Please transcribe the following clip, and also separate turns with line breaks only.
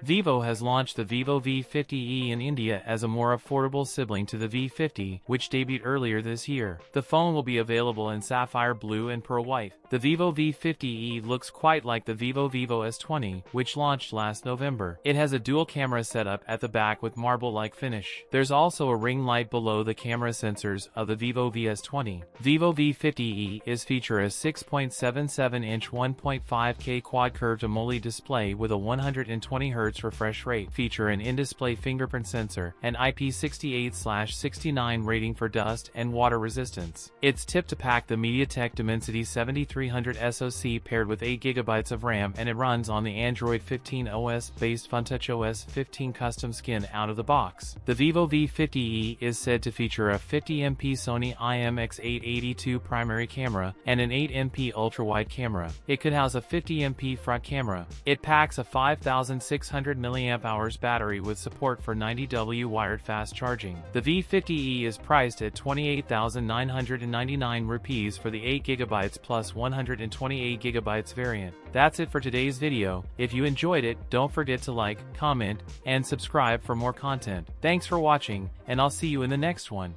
Vivo has launched the Vivo V50e in India as a more affordable sibling to the V50, which debuted earlier this year. The phone will be available in sapphire blue and pearl white. The Vivo V50e looks quite like the Vivo S20, which launched last November. It has a dual camera setup at the back with marble-like finish. There's also a ring light below the camera sensors of the Vivo S20. Vivo V50e is feature a 6.77-inch 1.5K quad curved AMOLED display with a 120Hz refresh rate, feature an in-display fingerprint sensor, and IP68/69 rating for dust and water resistance. It's tipped to pack the MediaTek Dimensity 7300 SoC paired with 8GB of RAM, and it runs on the Android 15 OS based FunTouchOS 15 custom skin out of the box. The Vivo V50e is said to feature a 50MP Sony IMX882 primary camera and an 8MP ultra-wide camera. It could house a 50MP front camera. It packs a 5600 mAh battery with support for 90W wired fast charging. The V50e is priced at 28,999 rupees for the 8GB plus 128GB variant. That's it for today's video. If you enjoyed it, don't forget to like, comment, and subscribe for more content. Thanks for watching, and I'll see you in the next one.